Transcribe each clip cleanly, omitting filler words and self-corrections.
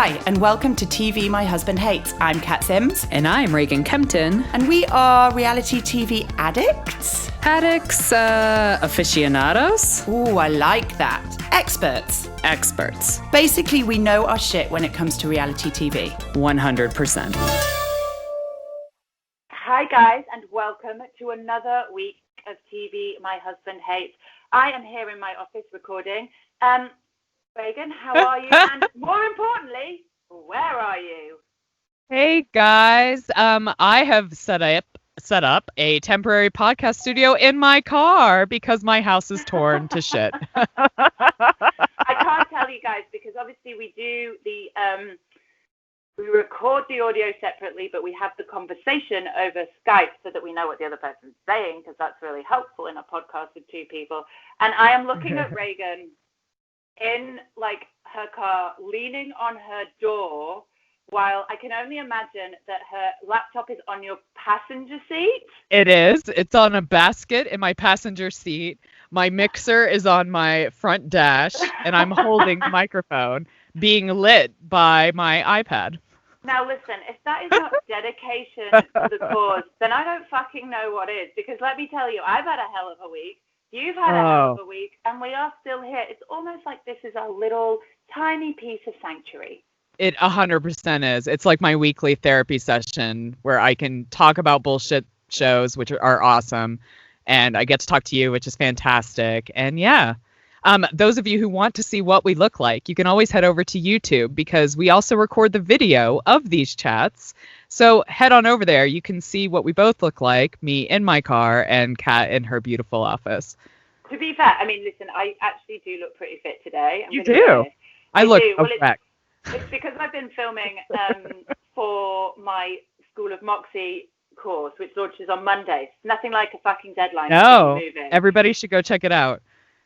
Hi, and welcome to TV My Husband Hates. I'm Kat Sims. And I'm Reagan Kempton. And we are reality TV addicts? Addicts, aficionados? Ooh, I like that. Experts. Experts. Basically, we know our shit when it comes to reality TV. 100%. Hi guys, and welcome to another week of TV My Husband Hates. I am here in my office recording. Reagan, how are you? And more importantly, where are you? Hey guys, I have set up a temporary podcast studio in my car because my house is torn to shit. I can't tell you guys because obviously we do we record the audio separately, but we have the conversation over Skype so that we know what the other person's saying, because that's really helpful in a podcast with two people. And I am looking at Reagan in like her car, leaning on her door, while I can only imagine that her laptop is on your passenger seat. It is. It's on a basket in my passenger seat. My mixer is on my front dash, and I'm holding the microphone being lit by my iPad. Now listen, if that is not dedication to the cause, then I don't fucking know what is. Because let me tell you, I've had a hell of a week. You've had a hell of a week, and we are still here. It's almost like this is our little tiny piece of sanctuary. It 100% is. It's like my weekly therapy session where I can talk about bullshit shows, which are awesome, and I get to talk to you, which is fantastic. And yeah, those of you who want to see what we look like, you can always head over to YouTube because we also record the video of these chats. So head on over there. You can see what we both look like, me in my car and Kat in her beautiful office. To be fair, I mean, listen, I actually do look pretty fit today. You do. I look correct. It's because I've been filming for my School of Moxie course, which launches on Monday. Nothing like a fucking deadline. No, everybody should go check it out.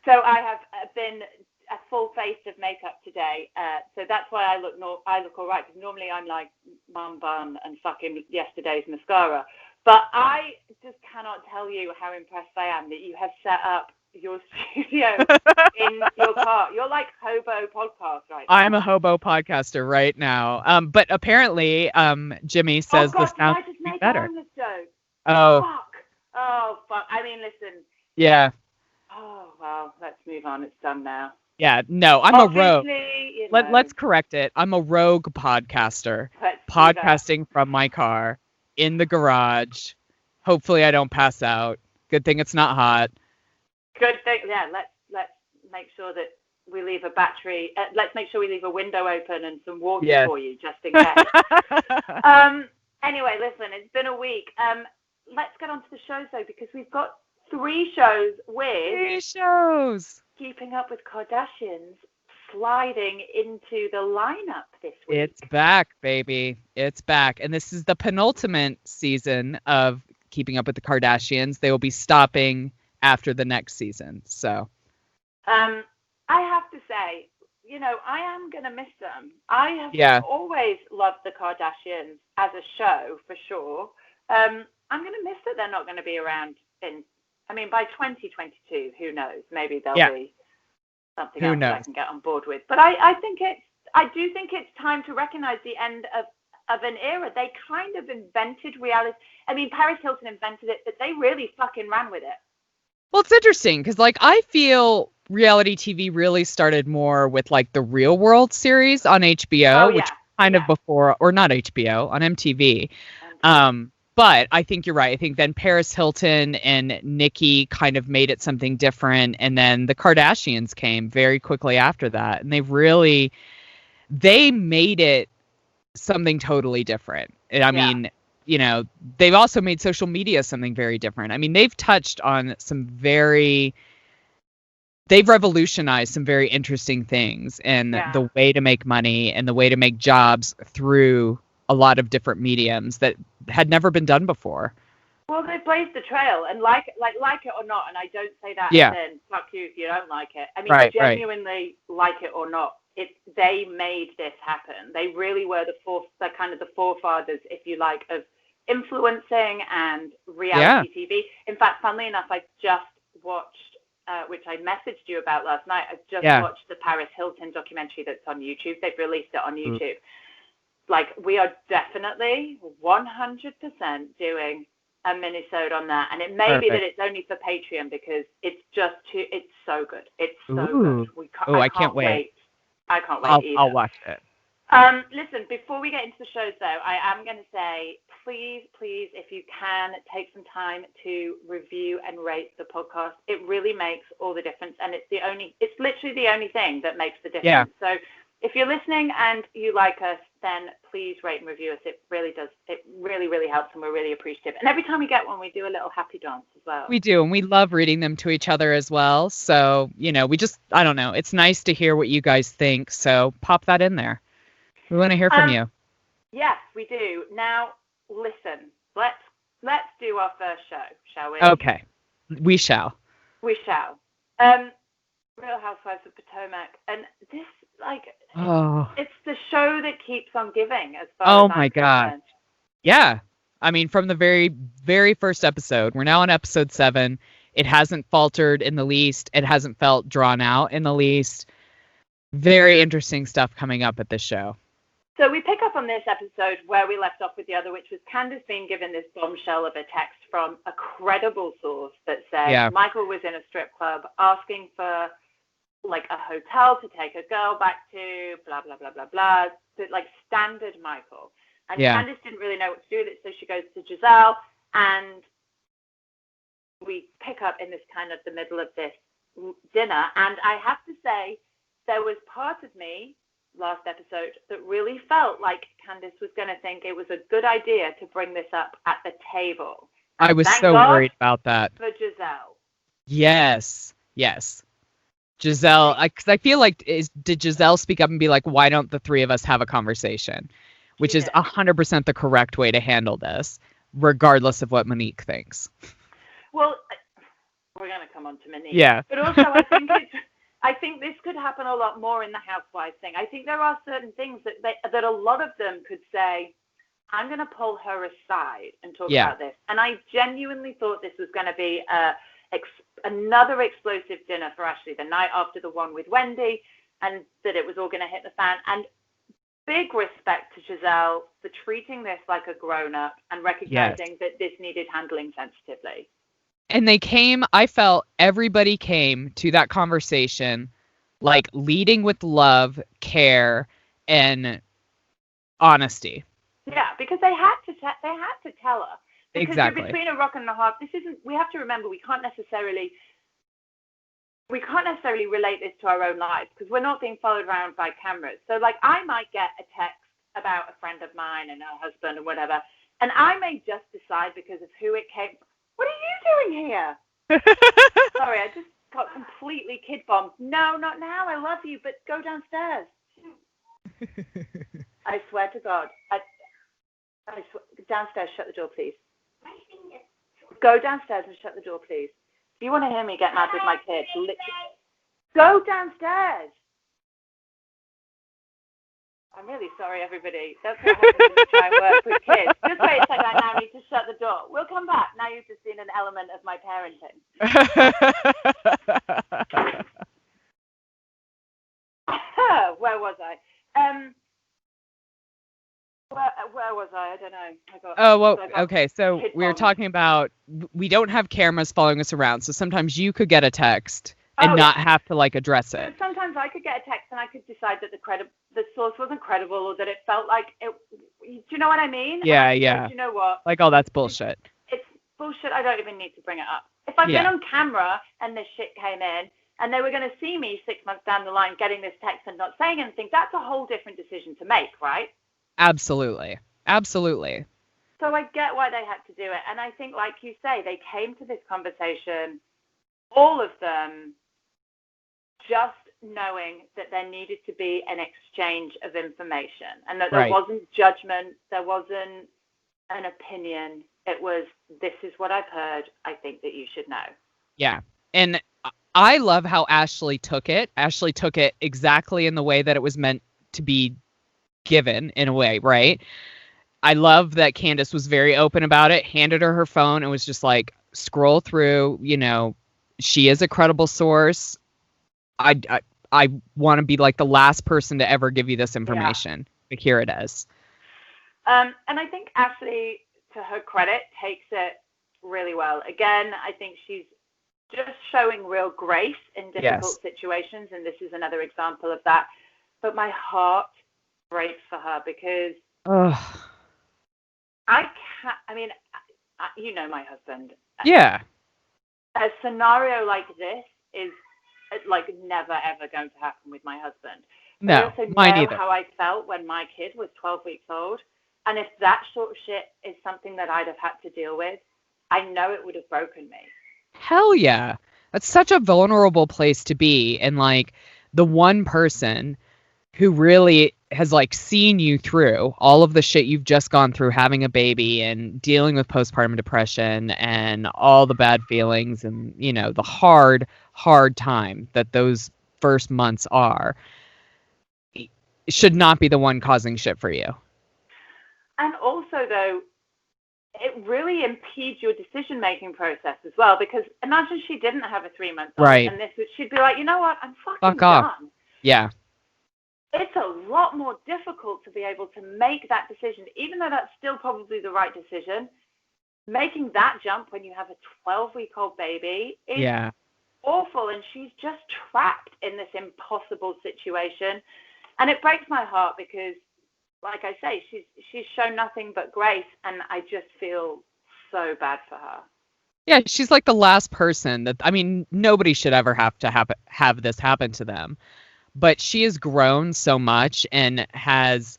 So I have been a full face of makeup today, so that's why I look all right. Because normally I'm like mum bun and fucking yesterday's mascara. But I just cannot tell you how impressed I am that you have set up your studio in your car. You're like hobo podcast right now. I'm a hobo podcaster right now. But apparently, Jimmy says the sound I just be made better. This joke. Oh. Fuck. Oh fuck. I mean, listen. Yeah. Oh well. Let's move on. It's done now. Yeah. No, I'm a rogue. You know. Let's correct it. I'm a rogue podcaster. Podcasting from my car in the garage. Hopefully, I don't pass out. Good thing it's not hot. Good thing. Yeah. Let's make sure that we leave a battery. Let's make sure we leave a window open and some water for you, just in case. Anyway, listen. It's been a week. Let's get on to the shows though, because we've got three shows Keeping Up with Kardashians sliding into the lineup this week. It's back, baby. It's back. And this is the penultimate season of Keeping Up with the Kardashians. They will be stopping after the next season. So I have to say, you know, I am going to miss them. I have always loved the Kardashians as a show, for sure. I'm going to miss that they're not going to be around by 2022, who knows? Maybe there'll be something else that I can get on board with. But I do think it's time to recognize the end of an era. They kind of invented reality. I mean, Paris Hilton invented it, but they really fucking ran with it. Well, it's interesting because, like, I feel reality TV really started more with, like, the Real World series on HBO, which kind of before, or not HBO, on MTV. But I think you're right. I think then Paris Hilton and Nicki kind of made it something different. And then the Kardashians came very quickly after that. And they made it something totally different. And I mean, you know, they've also made social media something very different. I mean, they've touched on they've revolutionized some very interesting things and the way to make money and the way to make jobs through a lot of different mediums that had never been done before. Well, they blazed the trail, and like it or not, and I don't say that as in fuck you if you don't like it. I mean, genuinely like it or not, they made this happen. They really were the forefathers, if you like, of influencing and reality TV. In fact, funnily enough, I just watched which I messaged you about last night. I just watched the Paris Hilton documentary that's on YouTube. They've released it on YouTube. Like, we are definitely 100% doing a minisode on that, and it may be that it's only for Patreon because it's so good. It's so good. I can't wait. I can't wait either. I'll watch it. Listen, before we get into the shows, though, I am going to say, please, if you can, take some time to review and rate the podcast. It really makes all the difference, and it's literally the only thing that makes the difference. Yeah. So if you're listening and you like us, then please rate and review us. It really does. It really, really helps, and we're really appreciative. And every time we get one, we do a little happy dance as well. We do, and we love reading them to each other as well. So, I don't know. It's nice to hear what you guys think, so pop that in there. We want to hear from you. Yes, we do. Now, listen, let's do our first show, shall we? Okay, we shall. We shall. Real Housewives of Potomac, and this, it's the show that keeps on giving as far as I'm concerned. Yeah. I mean, from the very, very first episode, we're now on episode 7. It hasn't faltered in the least. It hasn't felt drawn out in the least. Very interesting stuff coming up at this show. So we pick up on this episode where we left off with the other, which was Candace being given this bombshell of a text from a credible source that said Michael was in a strip club asking for a hotel to take a girl back to, blah, blah, blah, blah, blah, standard Michael. And Candace didn't really know what to do with it, so she goes to Giselle, and we pick up in this kind of the middle of this dinner, and I have to say, there was part of me last episode that really felt like Candace was going to think it was a good idea to bring this up at the table. I was so worried about that. For Giselle. Yes. Giselle, because I feel like, did Giselle speak up and be like, why don't the three of us have a conversation? Which is 100% the correct way to handle this, regardless of what Monique thinks. Well, we're going to come on to Monique. Yeah. But also, I think this could happen a lot more in the Housewives thing. I think there are certain things that a lot of them could say, I'm going to pull her aside and talk about this. And I genuinely thought this was going to be another explosive dinner for Ashley the night after the one with Wendy, and that it was all going to hit the fan. And big respect to Giselle for treating this like a grown-up and recognizing that this needed handling sensitively. And I felt everybody came to that conversation leading with love, care, and honesty. Yeah, because they had to tell her. Because exactly. You're between a rock and a hard. We have to remember we can't necessarily relate this to our own lives because we're not being followed around by cameras. So I might get a text about a friend of mine and her husband and whatever, and I may just decide because of who it came. What are you doing here? Sorry, I just got completely kid bombed. No, not now. I love you, but go downstairs. I swear to God. Downstairs, shut the door, please. Go downstairs and shut the door, please. If you want to hear me get mad with my kids, go downstairs. I'm really sorry, everybody. That's what happens when you try and work with kids. Just wait a second, I now need to shut the door. We'll come back. Now you've just seen an element of my parenting. Where was I? Where was I? I don't know. Okay. So we were talking about we don't have cameras following us around. So sometimes you could get a text and not have to address it. But sometimes I could get a text and I could decide that the source wasn't credible or that it felt like it. Do you know what I mean? Yeah. Do you know what? That's bullshit. It's bullshit. I don't even need to bring it up. If I'd been on camera and this shit came in and they were going to see me 6 months down the line getting this text and not saying anything, that's a whole different decision to make, right? Absolutely. So I get why they had to do it. And I think, like you say, they came to this conversation, all of them, just knowing that there needed to be an exchange of information and that there wasn't judgment, there wasn't an opinion. It was, this is what I've heard. I think that you should know. Yeah. And I love how Ashley took it. Ashley took it exactly in the way that it was meant to be given, in a way, right? I love that Candace was very open about it, handed her phone, and was just scroll through, she is a credible source. I want to be like the last person to ever give you this information. But here it is. And I think Ashley, to her credit, takes it really well. Again, I think she's just showing real grace in difficult situations, and this is another example of that. But my heart breaks for her because I can't. I mean, you know my husband. Yeah. A scenario like this is like never ever going to happen with my husband. But No, I also mine know either. how I felt when my kid was 12 weeks old, and if that sort of shit is something that I'd have had to deal with, I know it would have broken me. Hell yeah. That's such a vulnerable place to be. And like the one person who really has like seen you through all of the shit you've just gone through, having a baby and dealing with postpartum depression and all the bad feelings and, you know, the hard time that those first months are, should not be the one causing shit for you. And also, though, it really impedes your decision-making process as well, because imagine she didn't have a 3-month-old, right, and she'd be like, you know what, I'm fucking off. done. Yeah. It's a lot more difficult to be able to make that decision, even though that's still probably the right decision. Making that jump when you have a 12-week-old baby is awful, and she's just trapped in this impossible situation. And it breaks my heart because, like I say, she's shown nothing but grace, and I just feel so bad for her. Yeah, she's like the last person that, I mean, nobody should ever have to have this happen to them. But she has grown so much and has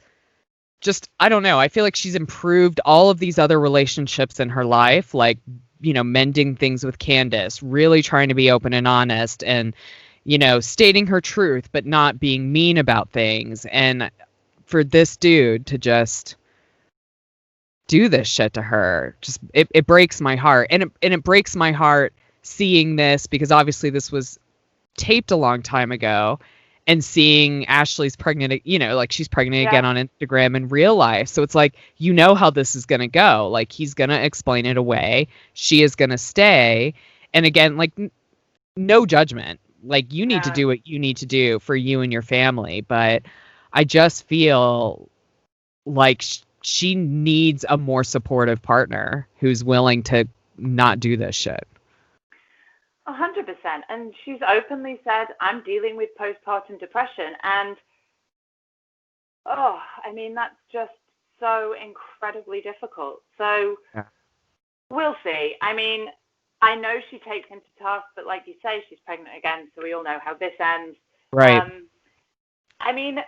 just, I don't know, I feel like she's improved all of these other relationships in her life, like, you know, mending things with Candace, really trying to be open and honest and, you know, stating her truth, but not being mean about things. And for this dude to just do this shit to her, just, it breaks my heart. And it breaks my heart seeing this, because obviously this was taped a long time ago. And seeing Ashley's pregnant, you know, like she's pregnant again on Instagram in real life. So it's like, you know how this is going to go. Like, he's going to explain it away. She is going to stay. And again, like, no judgment. Like, you need to do what you need to do for you and your family. But I just feel like she needs a more supportive partner who's willing to not do this shit. 100%. And she's openly said, I'm dealing with postpartum depression. And, I mean, that's just so incredibly difficult. So we'll see. I mean, I know she takes him to task, but like you say, she's pregnant again. So we all know how this ends. Right. I mean,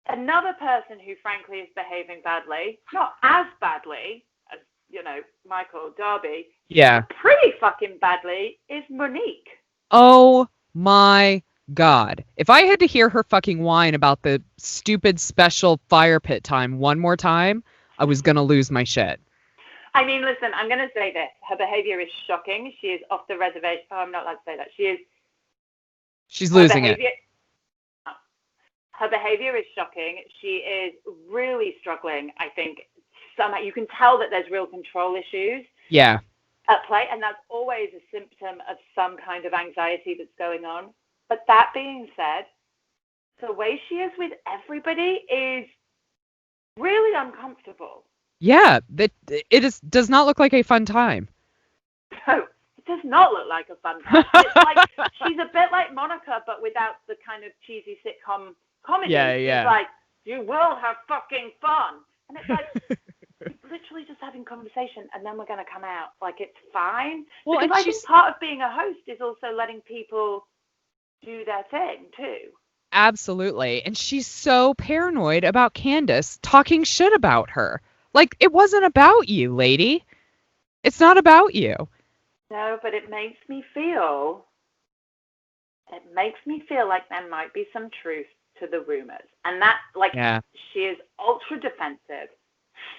another person who frankly is behaving badly, not as badly as, you know, Michael Darby, pretty fucking badly, is Monique. Oh my God. If I had to hear her fucking whine about the stupid special fire pit time one more time, I was going to lose my shit. I mean, listen, I'm going to say this. Her behavior is shocking. She is off the reservation. Oh, I'm not allowed to say that. She's losing it. Her behavior is shocking. She is really struggling, I think. Somehow you can tell that there's real control issues at play, and that's always a symptom of some kind of anxiety that's going on. But that being said, the way she is with everybody is really uncomfortable. Yeah, does not look like a fun time. No, it does not look like a fun time. It's like she's a bit like Monica, but without the kind of cheesy sitcom comedy. She's like, you will have fucking fun. And it's like, literally just having conversation, and then we're going to come out like it's fine. Well, because I think part of being a host is also letting people do their thing too. Absolutely. And she's so paranoid about Candace talking shit about her. Like, it wasn't about you, lady. It's not about you. No, but it makes me feel like there might be some truth to the rumors. And that, like, she is ultra defensive,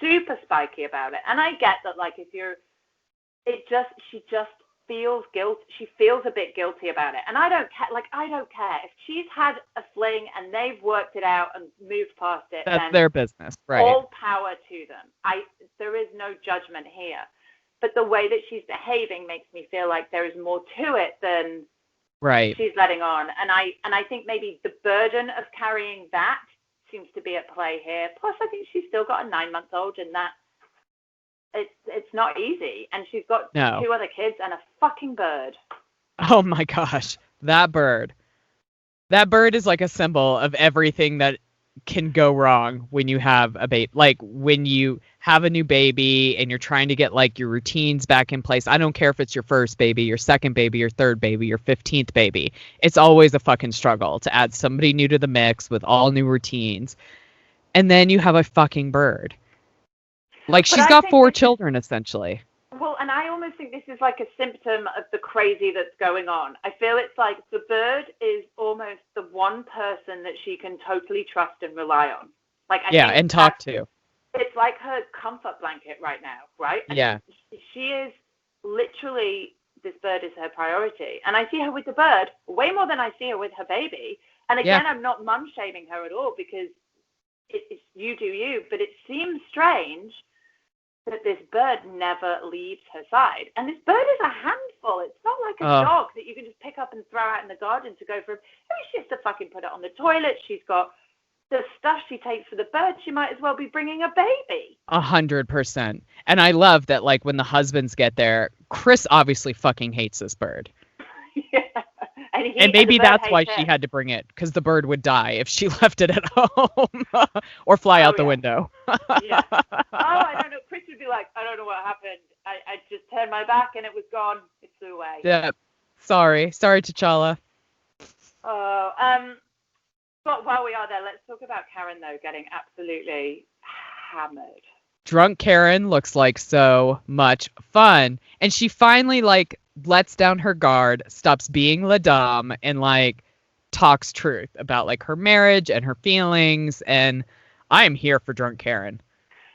super spiky about it. And I get that, like, she just feels guilt. She feels a bit guilty about it. And I don't care. Like, I don't care. If she's had a fling and they've worked it out and moved past it, that's their business, right? All power to them. There is no judgment here. but the way that she's behaving makes me feel like there is more to it than right. she's letting on. And I think maybe the burden of carrying that seems to be at play here. Plus, I think she's still got a 9-month-old, and that it's not easy. And she's got 2 other kids and a fucking bird. Oh my gosh, that bird. That bird is like a symbol of everything that can go wrong when you have a baby. Like when you have a new baby and you're trying to get like your routines back in place. I don't care if it's your first baby, your second baby, your third baby, your 15th baby. It's always a fucking struggle to add somebody new to the mix with all new routines. And then you have a fucking bird. Like she's got 4 children essentially. Well, and I almost think this is like a symptom of the crazy that's going on. I feel it's like the bird is almost the one person that she can totally trust and rely on. Like, I think and talk to. It's like her comfort blanket right now, right? And yeah. She is literally, this bird is her priority. And I see her with the bird way more than I see her with her baby. And again, I'm not mum shaming her at all because it's you do you. But it seems strange that this bird never leaves her side. And this bird is a handful. It's not like a dog that you can just pick up and throw out in the garden to go for. I mean, she has to fucking put it on the toilet. She's got the stuff she takes for the bird. She might as well be bringing a baby. 100%. And I love that, like, when the husbands get there, Chris obviously fucking hates this bird. Yeah. And maybe that's why she had to bring it, because the bird would die if she left it at home or fly out the window. Yeah. I don't know. Chris would be like, I don't know what happened. I just turned my back and it was gone. It flew away. Yeah. Sorry, T'Challa. But while we are there, let's talk about Karen, though, getting absolutely hammered. Drunk Karen looks like so much fun. And she finally, like, lets down her guard, stops being la dame, and, like, talks truth about, like, her marriage and her feelings. And I am here for Drunk Karen.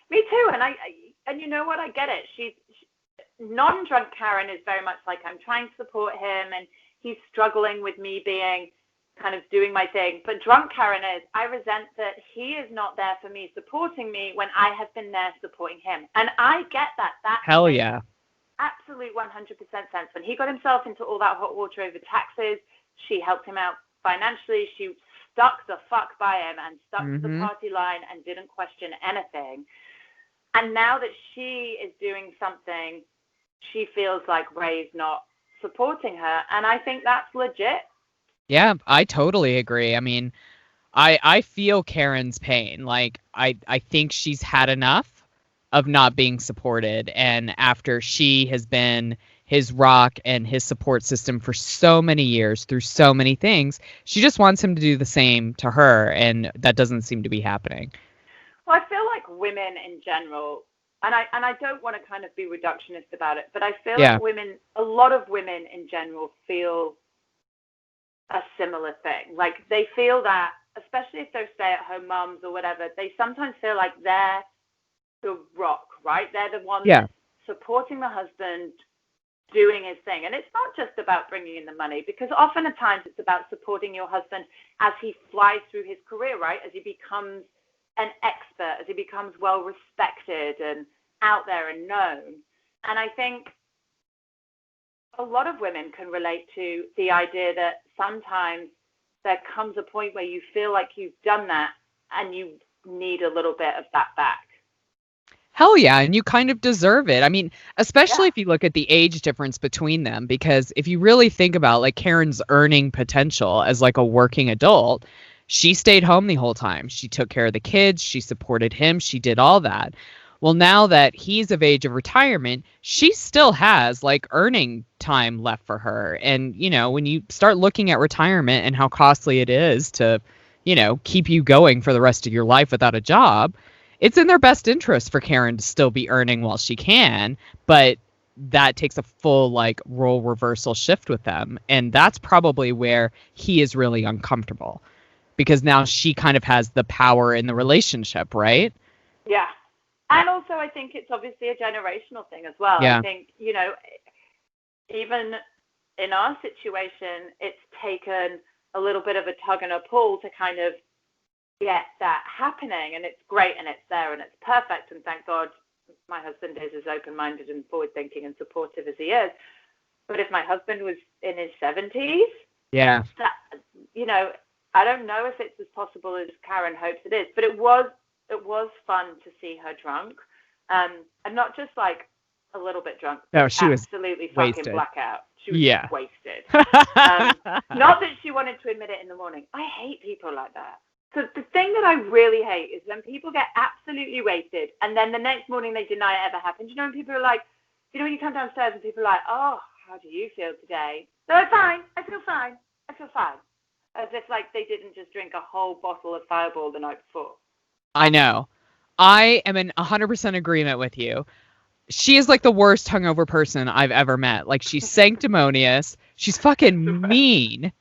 Me too. And you know what? I get it. She's non-drunk Karen is very much like, I'm trying to support him, and he's struggling with me being kind of doing my thing. But drunk Karen is, I resent that he is not there for me, supporting me when I have been there supporting him. And I get that. Hell yeah. Absolute 100% sense. When he got himself into all that hot water over taxes, she helped him out financially. She stuck the fuck by him and stuck to the party line and didn't question anything. And now that she is doing something, she feels like Ray's not supporting her. And I think that's legit. Yeah, I totally agree. I mean, I feel Karen's pain. Like, I think she's had enough of not being supported. And after she has been his rock and his support system for so many years through so many things, she just wants him to do the same to her. And that doesn't seem to be happening. Well, I feel like women in general, and I don't want to kind of be reductionist about it, but I feel like a lot of women in general feel a similar thing. Like, they feel that, especially if they're stay-at-home moms or whatever, they sometimes feel like they're the rock, right? They're the one that's supporting the husband, doing his thing. And it's not just about bringing in the money, because often at times it's about supporting your husband as he flies through his career, right? As he becomes an expert, as he becomes well-respected and out there and known. And I think a lot of women can relate to the idea that sometimes there comes a point where you feel like you've done that and you need a little bit of that back. Hell yeah, and you kind of deserve it. I mean, especially if you look at the age difference between them, because if you really think about, like, Karen's earning potential as, like, a working adult, she stayed home the whole time. She took care of the kids, she supported him, she did all that. Well, now that he's of age of retirement, she still has, like, earning time left for her. And, you know, when you start looking at retirement and how costly it is to, you know, keep you going for the rest of your life without a job, it's in their best interest for Karen to still be earning while she can. But that takes a full, like, role reversal shift with them. And that's probably where he is really uncomfortable, because now she kind of has the power in the relationship, right? Yeah. And also, I think it's obviously a generational thing as well. Yeah. I think, you know, even in our situation, it's taken a little bit of a tug and a pull to kind of get that happening. And it's great and it's there and it's perfect. And thank God my husband is as open-minded and forward-thinking and supportive as he is. But if my husband was in his 70s, that, you know, I don't know if it's as possible as Karen hopes it is, but it was fun to see her drunk, and not just like a little bit drunk. No, she was absolutely wasted. fucking blackout. She was wasted. Not that she wanted to admit it in the morning. I hate people like that. So the thing that I really hate is when people get absolutely wasted and then the next morning they deny it ever happened. You know, when people are like, you know, when you come downstairs and people are like, oh, how do you feel today? They're fine. I feel fine. As if like they didn't just drink a whole bottle of Fireball the night before. I know. I am in 100% agreement with you. She is like the worst hungover person I've ever met. Like, she's sanctimonious. She's fucking mean.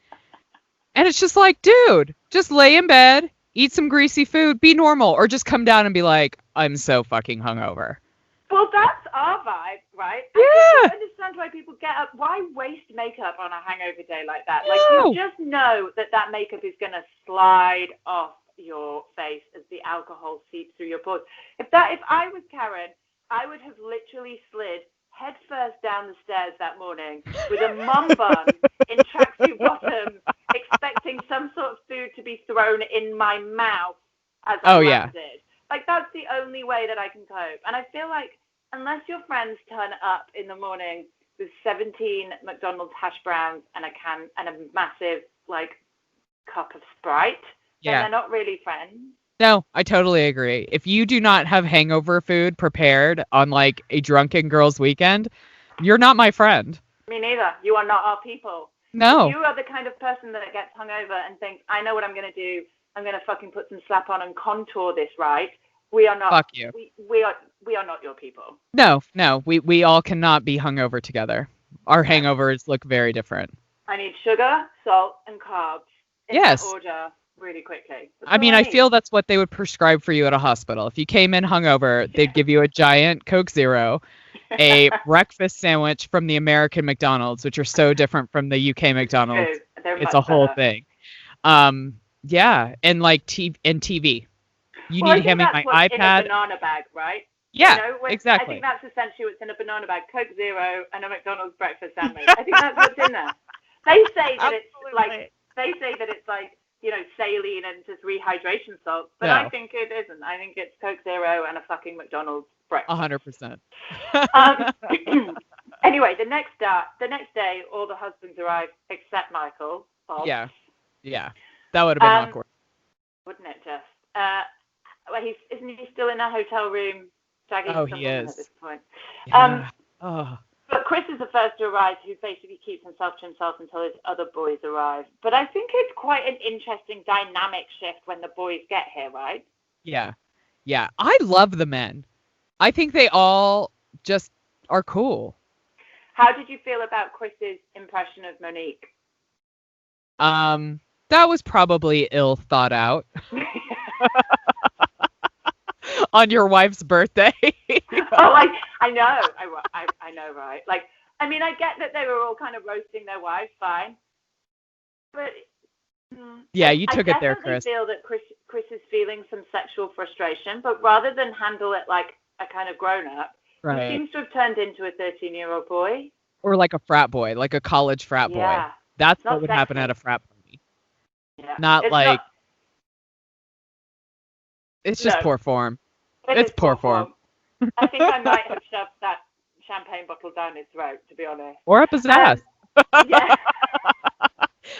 And it's just like, dude, just lay in bed, eat some greasy food, be normal, or just come down and be like, I'm so fucking hungover. Well, that's our vibe, right? Yeah. I don't understand why people get up. Why waste makeup on a hangover day like that? Like, you just know that makeup is going to slide off your face as the alcohol seeps through your pores. If I was Karen, I would have literally slid head first down the stairs that morning with a mum bun in tracksuit bottoms, expecting some sort of food to be thrown in my mouth as I landed. Like, that's the only way that I can cope. And I feel like unless your friends turn up in the morning with 17 McDonald's hash browns and a massive like cup of Sprite, then they're not really friends. No, I totally agree. If you do not have hangover food prepared on like a drunken girls' weekend, you're not my friend. Me neither. You are not our people. No. If you are the kind of person that gets hungover and thinks, I know what I'm going to do. I'm going to fucking put some slap on and contour this right. We are not. Fuck you. We are not your people. No. We all cannot be hungover together. Our hangovers look very different. I need sugar, salt, and carbs in that order really quickly. I mean, I feel that's what they would prescribe for you at a hospital. If you came in hungover, they'd give you a giant Coke Zero, a breakfast sandwich from the American McDonald's, which are so different from the UK McDonald's. It's a whole thing. Yeah, and like TV. You need to hand me my iPad. In a banana bag, right? Yeah, you know, exactly. I think that's essentially what's in a banana bag: Coke Zero and a McDonald's breakfast sandwich. I think that's what's in there. They say that it's like you know, saline and just rehydration salts, but I think it isn't. I think it's Coke Zero and a fucking McDonald's breakfast. 100%. Anyway, the next day, all the husbands arrived except Michael. Bob. Yeah. That would have been awkward, wouldn't it? Just well, isn't he still in a hotel room? He is at this point. Yeah. But Chris is the first to arrive, who basically keeps himself to himself until his other boys arrive. But I think it's quite an interesting dynamic shift when the boys get here, right? Yeah. I love the men. I think they all just are cool. How did you feel about Chris's impression of Monique? That was probably ill thought out. On your wife's birthday. I know, right? Like, I mean, I get that they were all kind of roasting their wives, fine. But you took it there, Chris. I feel that Chris is feeling some sexual frustration, but rather than handle it like a kind of grown-up, he seems to have turned into a 13-year-old boy. Or like a frat boy, like a college frat boy. That's what would happen at a frat party. Yeah. It's just poor form. It's poor form. I think I might have shoved that champagne bottle down his throat, to be honest. Or up his ass. Yeah.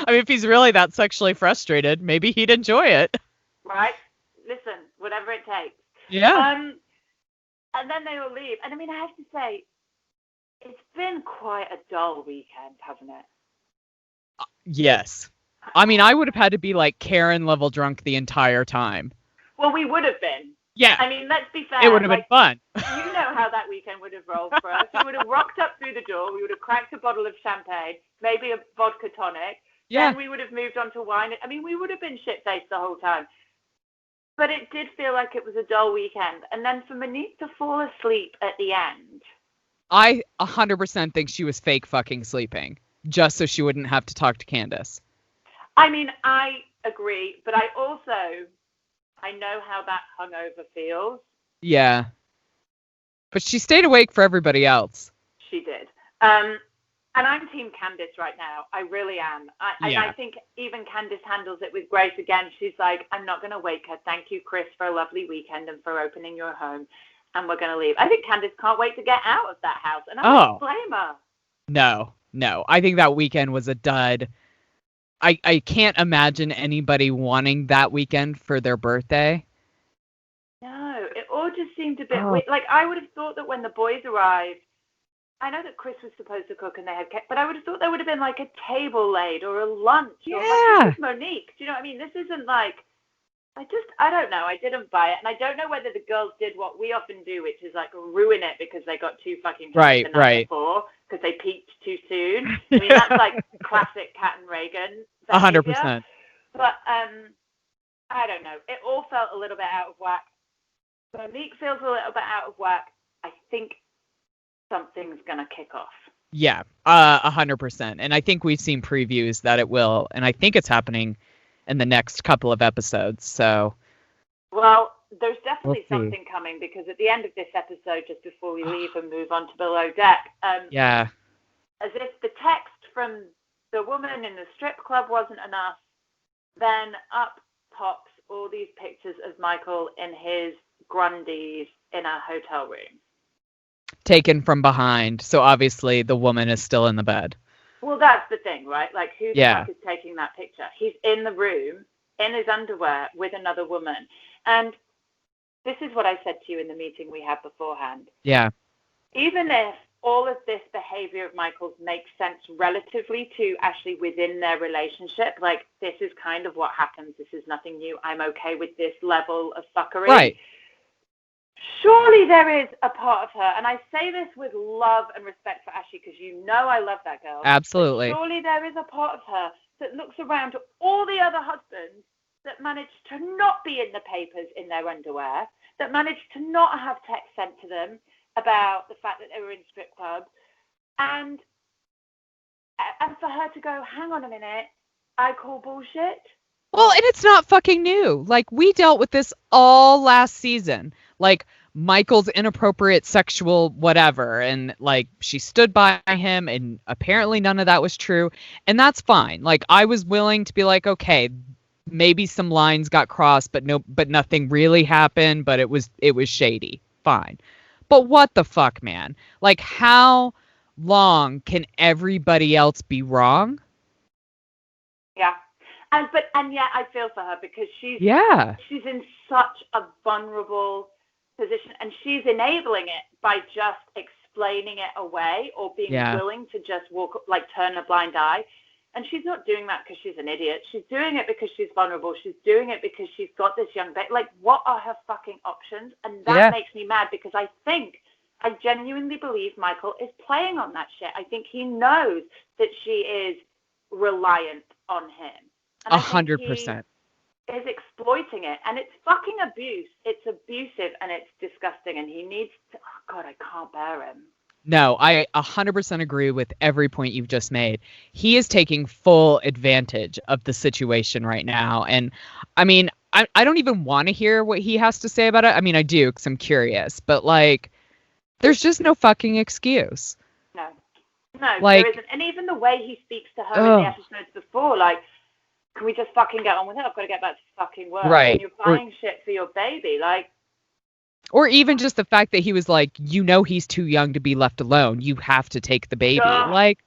I mean, if he's really that sexually frustrated, maybe he'd enjoy it. Right? Listen, whatever it takes. Yeah. And then they all leave. And I mean, I have to say, it's been quite a dull weekend, hasn't it? Yes. I mean, I would have had to be like Karen level drunk the entire time. Well, we would have been. Yeah. I mean, let's be fair. It would have been fun. You know how that weekend would have rolled for us. We would have rocked up through the door. We would have cracked a bottle of champagne, maybe a vodka tonic. Yeah. Then we would have moved on to wine. I mean, we would have been shit-faced the whole time. But it did feel like it was a dull weekend. And then for Monique to fall asleep at the end. I 100% think she was fake fucking sleeping, just so she wouldn't have to talk to Candace. I mean, I agree, but I know how that hungover feels. Yeah. But she stayed awake for everybody else. She did. And I'm Team Candice right now. I really am. I think even Candice handles it with grace again. She's like, I'm not going to wake her. Thank you, Chris, for a lovely weekend and for opening your home. And we're going to leave. I think Candice can't wait to get out of that house. And I don't blame her. No. I think that weekend was a dud. I can't imagine anybody wanting that weekend for their birthday. No, it all just seemed a bit weird. Like, I would have thought that when the boys arrived, I know that Chris was supposed to cook and they had cake, but I would have thought there would have been like a table laid or a lunch. Yeah. Or like, this is Monique. Do you know what I mean? This isn't like, I don't know. I didn't buy it. And I don't know whether the girls did what we often do, which is like ruin it because they got too fucking drunk the night before because they peaked too soon. I mean, that's like classic Cat and Reagan. 100%. But I don't know. It all felt a little bit out of whack. Monique feels a little bit out of whack. I think something's gonna kick off. Yeah, 100%. And I think we've seen previews that it will, and I think it's happening in the next couple of episodes. So, well, there's definitely something coming because at the end of this episode, just before we leave and move on to Below Deck, as if the text from the woman in the strip club wasn't enough, then up pops all these pictures of Michael in his Grundies in a hotel room. Taken from behind, so obviously the woman is still in the bed. Well, that's the thing, right? Like, who the fuck is taking that picture? He's in the room, in his underwear, with another woman. And this is what I said to you in the meeting we had beforehand. Yeah. Even if all of this behavior of Michael's makes sense relatively to Ashley within their relationship, like, this is kind of what happens, this is nothing new, I'm okay with this level of fuckery. Right. Surely there is a part of her, and I say this with love and respect for Ashley because you know I love that girl. Absolutely. Surely there is a part of her that looks around to all the other husbands that managed to not be in the papers in their underwear, that managed to not have text sent to them about the fact that they were in strip clubs, and for her to go, hang on a minute, I call bullshit. Well, and it's not fucking new. Like, we dealt with this all last season. Like, Michael's inappropriate sexual whatever, and like she stood by him, and apparently none of that was true, and that's fine. Like, I was willing to be like, okay, maybe some lines got crossed, but nothing really happened, but it was shady. Fine. But what the fuck, man? Like, how long can everybody else be wrong? Yeah. And yet I feel for her because she's in such a vulnerable position, and she's enabling it by just explaining it away or being willing to just turn a blind eye. And she's not doing that because she's an idiot. She's doing it because she's vulnerable. She's doing it because she's got this young baby. Like, what are her fucking options? And that makes me mad because I genuinely believe Michael is playing on that shit. I think he knows that she is reliant on him. 100%. Is exploiting it, and it's fucking abuse. It's abusive and it's disgusting, and he needs to, oh God, I can't bear him. No, I 100% agree with every point you've just made. He is taking full advantage of the situation right now, and I mean, I don't even want to hear what he has to say about it. I mean, I do because I'm curious, but like, there's just no fucking excuse. No, like, there isn't. And even the way he speaks to her in the episodes before, like, can we just fucking get on with it? I've got to get back to fucking work. Right. And you're buying shit for your baby, like. Or even just the fact that he was like, he's too young to be left alone. You have to take the baby. Like,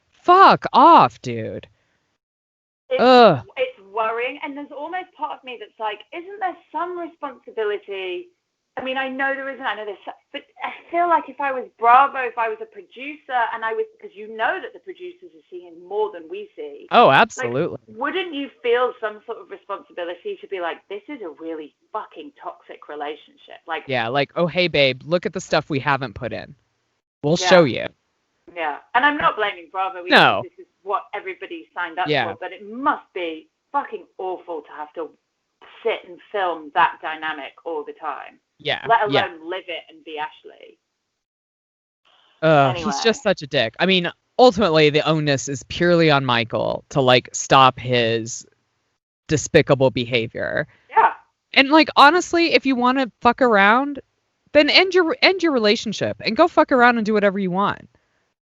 fuck off, dude. It's worrying. And there's almost part of me that's like, isn't there some responsibility? I mean, I know there isn't. I know there's, but I feel like if I was Bravo, if I was a producer, and I was, because you know that the producers are seeing more than we see. Oh, absolutely. Like, wouldn't you feel some sort of responsibility to be like, this is a really fucking toxic relationship? Like, yeah, like, oh, hey, babe, look at the stuff we haven't put in. We'll show you. Yeah, and I'm not blaming Bravo. No. This is what everybody signed up for, but it must be fucking awful to have to sit and film that dynamic all the time. Yeah. Let alone live it and be Ashley. He's just such a dick. I mean, ultimately, the onus is purely on Michael to, like, stop his despicable behavior. Yeah. And, like, honestly, if you want to fuck around, then end your relationship and go fuck around and do whatever you want.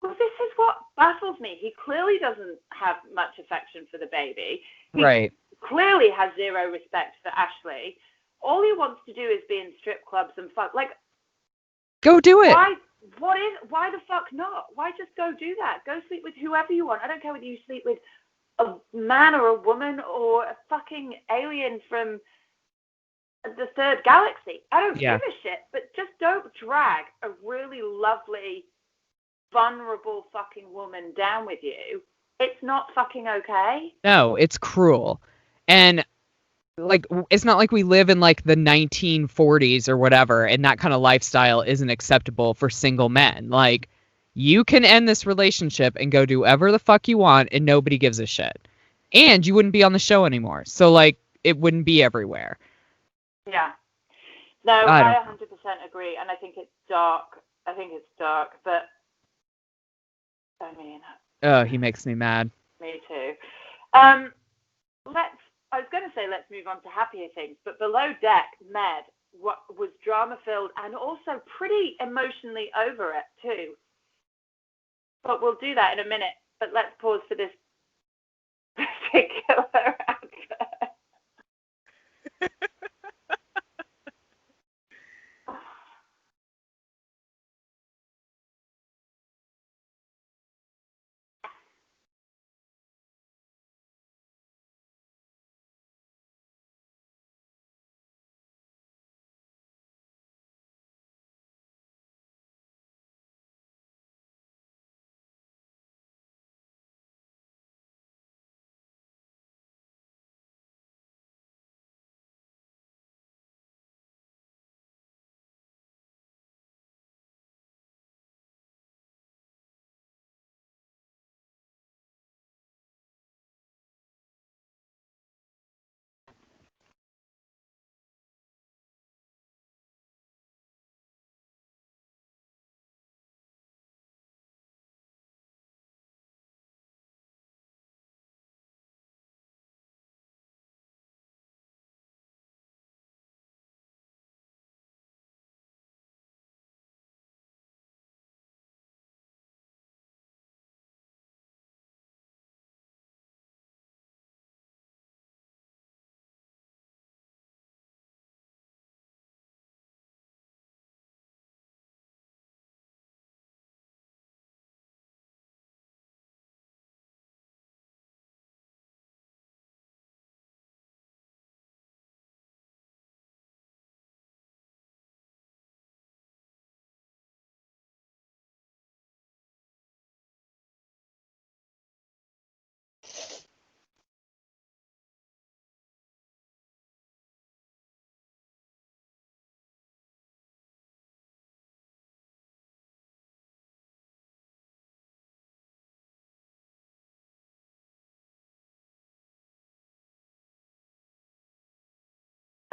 Well, this is what baffles me. He clearly doesn't have much affection for the baby. He right. Clearly has zero respect for Ashley. All he wants to do is be in strip clubs and fuck. Like, go do it. Why the fuck not? Why just go do that? Go sleep with whoever you want. I don't care whether you sleep with a man or a woman or a fucking alien from the third galaxy. I don't give a shit. But just don't drag a really lovely, vulnerable fucking woman down with you. It's not fucking okay. No, it's cruel. And like, it's not like we live in like the 1940s or whatever, and that kind of lifestyle isn't acceptable for single men. Like, you can end this relationship and go do whatever the fuck you want, and nobody gives a shit. And you wouldn't be on the show anymore. So, like, it wouldn't be everywhere. Yeah. No, I 100% agree, and I think it's dark. But, I mean... Oh, he makes me mad. Me too. I was going to say let's move on to happier things, but Below Deck Med was drama-filled and also pretty emotionally over it too. But we'll do that in a minute. But let's pause for this particular advert.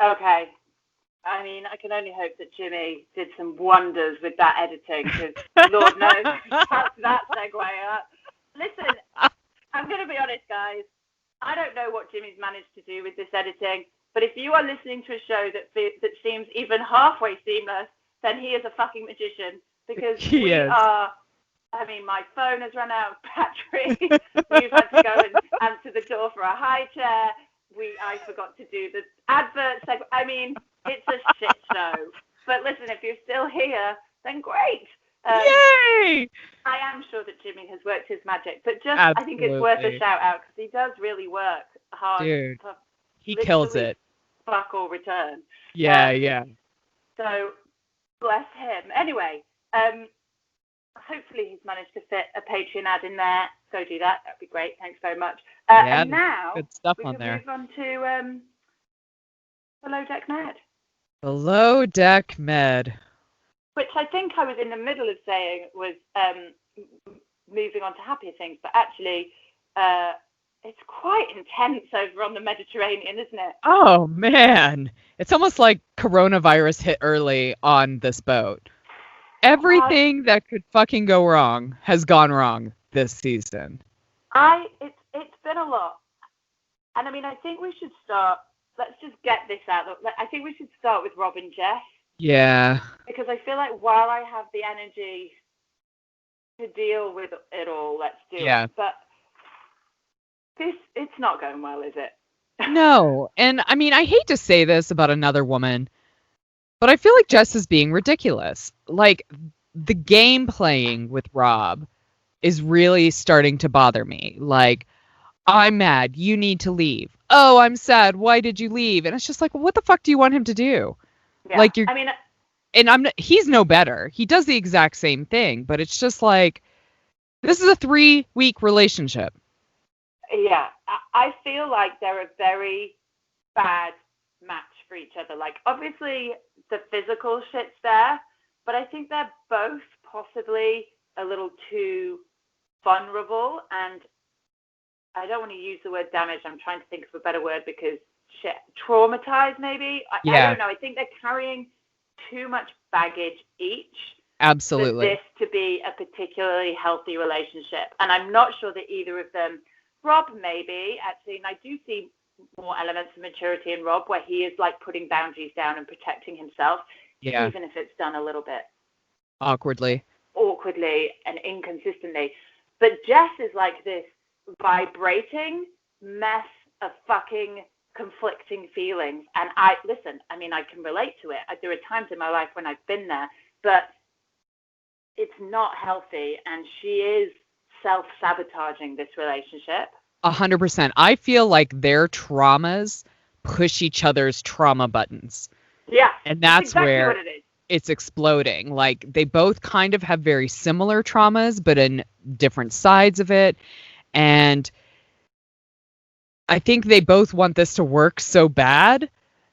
Okay. I mean, I can only hope that Jimmy did some wonders with that editing, because Lord knows that's that segue up. Listen, I'm going to be honest, guys. I don't know what Jimmy's managed to do with this editing, but if you are listening to a show that seems even halfway seamless, then he is a fucking magician, because we are... I mean, my phone has run out of battery. We've had to go and answer the door for a high chair. I forgot to do the advert segment. I mean, it's a shit show. But listen, if you're still here, then great. Yay! I am sure that Jimmy has worked his magic, but just Absolutely. I think it's worth a shout out because he does really work hard. Dude, he kills it. Fuck or return. Yeah. So bless him. Anyway, hopefully he's managed to fit a Patreon ad in there. Go do that. That'd be great. Thanks very much. And now good stuff we on can there. move on to Below Deck Med. Below Deck Med. Which I think I was in the middle of saying was moving on to happier things, but actually it's quite intense over on the Mediterranean, isn't it? Oh, man. It's almost like coronavirus hit early on this boat. Everything that could fucking go wrong has gone wrong this season. It's been a lot. And I mean, I think we should start, let's just get this out. I think we should start with Rob and Jess, Yeah. Because I feel like while I have the energy to deal with it all, let's do it. But it's not going well, is it? No. And I mean, I hate to say this about another woman, but I feel like Jess is being ridiculous. Like, the game playing with Rob is really starting to bother me. Like, I'm mad. You need to leave. Oh, I'm sad. Why did you leave? And it's just like, well, what the fuck do you want him to do? Yeah. Like, he's no better. He does the exact same thing, but it's just like, this is a 3-week relationship. Yeah. I feel like they're a very bad match for each other. Like, obviously, the physical shit's there, but I think they're both possibly a little too vulnerable, and I don't want to use the word damage. I'm trying to think of a better word because traumatized maybe. I don't know. I think they're carrying too much baggage each. Absolutely. For this to be a particularly healthy relationship. And I'm not sure that either of them, Rob maybe, actually, and I do see more elements of maturity in Rob where he is like putting boundaries down and protecting himself, even if it's done a little bit awkwardly and inconsistently. But Jess is like this vibrating mess of fucking conflicting feelings. And I can relate to it. There are times in my life when I've been there, but it's not healthy, and she is self-sabotaging this relationship. 100%. I feel like their traumas push each other's trauma buttons. Yeah. And that's exactly where what it is. It's exploding. Like, they both kind of have very similar traumas, but in different sides of it. And I think they both want this to work so bad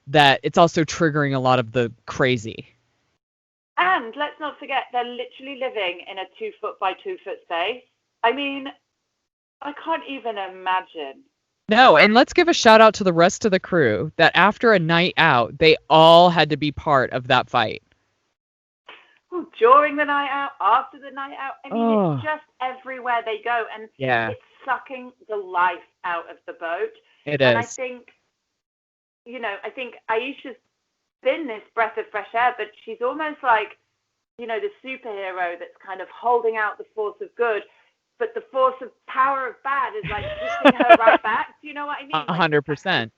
that it's also triggering a lot of the crazy. And let's not forget, they're literally living in a 2-foot by 2-foot space. I mean, I can't even imagine. No, and let's give a shout out to the rest of the crew that after a night out, they all had to be part of that fight. During the night out, after the night out. I mean, it's just everywhere they go. And it's sucking the life out of the boat. It is. And I think Aisha's been this breath of fresh air, but she's almost like, the superhero that's kind of holding out the force of good, but the force of power of bad is like pushing her right back. Do you know what I mean? 100%.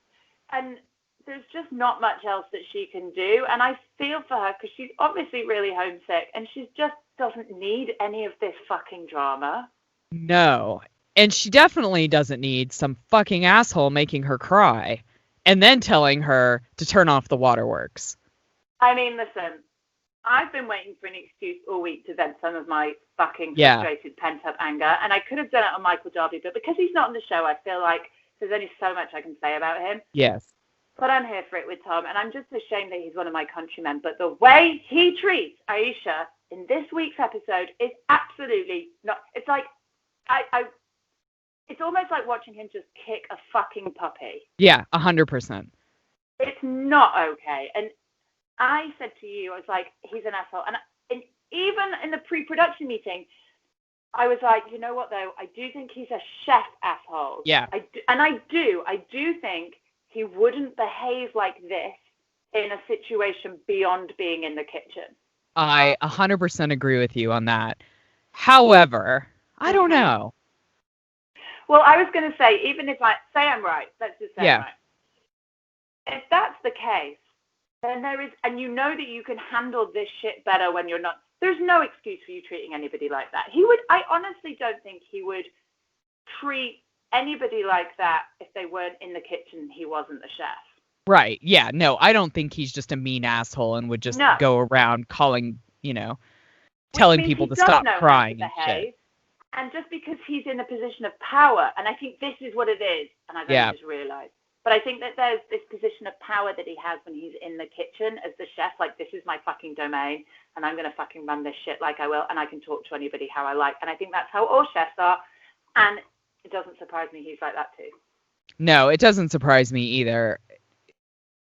And there's just not much else that she can do. And I feel for her because she's obviously really homesick and she just doesn't need any of this fucking drama. No. And she definitely doesn't need some fucking asshole making her cry and then telling her to turn off the waterworks. I mean, listen, I've been waiting for an excuse all week to vent some of my fucking frustrated, pent-up anger. And I could have done it on Michael Darby, but because he's not on the show, I feel like there's only so much I can say about him. Yes. But I'm here for it with Tom, and I'm just ashamed that he's one of my countrymen. But the way he treats Aisha in this week's episode is absolutely not. It's like, it's almost like watching him just kick a fucking puppy. Yeah, 100%. It's not okay. And I said to you, I was like, he's an asshole. And even in the pre-production meeting, I was like, you know what, though? I do think he's a chef asshole. Yeah. I do think he wouldn't behave like this in a situation beyond being in the kitchen. I 100% agree with you on that. However, I don't know. Well, I was going to say, even if I say I'm right, let's just say I'm right. If that's the case, then there is, and you know that you can handle this shit better when you're not, there's no excuse for you treating anybody like that. I honestly don't think he would treat anybody like that if they weren't in the kitchen and he wasn't the chef. Right. Yeah. No, I don't think he's just a mean asshole and would just go around calling, telling people to stop crying and shit. And just because he's in a position of power, and I think this is what it is, and I don't just realize, but I think that there's this position of power that he has when he's in the kitchen as the chef, like, this is my fucking domain, and I'm going to fucking run this shit like I will, and I can talk to anybody how I like. And I think that's how all chefs are, and it doesn't surprise me he's like that too. No, it doesn't surprise me either,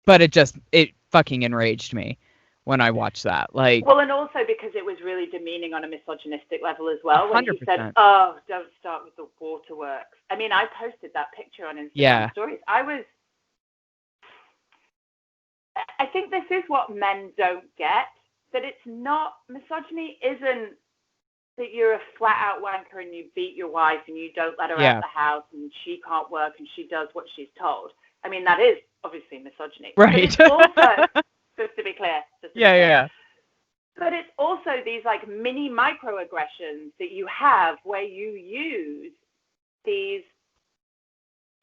but it fucking enraged me when I watched that. Like, well, and also because it was really demeaning on a misogynistic level as well. 100%. When he said, "Oh, don't start with the waterworks." I mean, I posted that picture on Instagram stories. I think this is what men don't get, that it's not, misogyny isn't that you're a flat-out wanker and you beat your wife and you don't let her out of the house and she can't work and she does what she's told. I mean, that is obviously misogyny. Right. But it's also, just to be clear. Yeah. But it's also these like mini microaggressions that you have where you use these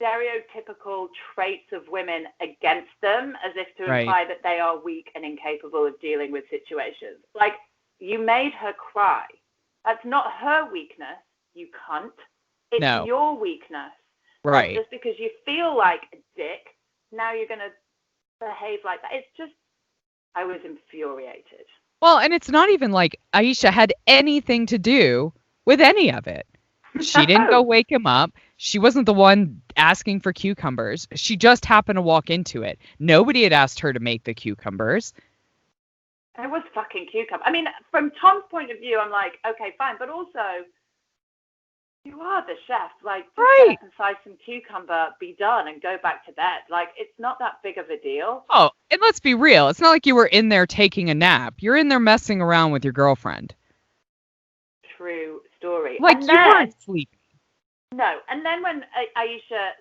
stereotypical traits of women against them as if to imply that they are weak and incapable of dealing with situations. Like, you made her cry. That's not her weakness, you cunt. It's your weakness. Right. And just because you feel like a dick, now you're going to behave like that. It's just, I was infuriated. Well, and it's not even like Aisha had anything to do with any of it. She didn't go wake him up. She wasn't the one asking for cucumbers. She just happened to walk into it. Nobody had asked her to make the cucumbers. It was fucking cucumber. I mean, from Tom's point of view, I'm like, okay, fine. But also, you are the chef. Like, just get up and slice some cucumber, be done, and go back to bed. Like, it's not that big of a deal. Oh, and let's be real. It's not like you were in there taking a nap. You're in there messing around with your girlfriend. True story. Like, you weren't sleeping. No. And then when Aisha,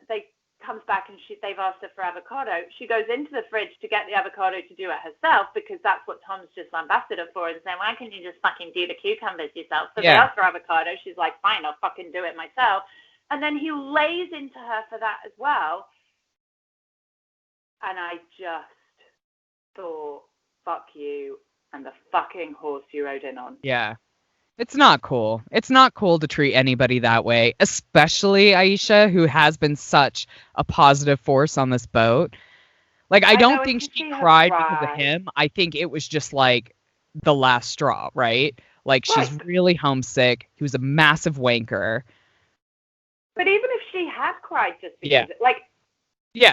comes back and they've asked her for avocado, she goes into the fridge to get the avocado to do it herself because that's what Tom's just lambasted her for and saying, why can't you just fucking do the cucumbers yourself? So they asked for avocado. She's like, fine, I'll fucking do it myself. And then he lays into her for that as well. And I just thought, fuck you and the fucking horse you rode in on. Yeah. It's not cool. It's not cool to treat anybody that way, especially Aisha, who has been such a positive force on this boat. Like, I don't think she cried because of him. I think it was just like the last straw, right? Like, she's really homesick. He was a massive wanker. But even if she had cried just because,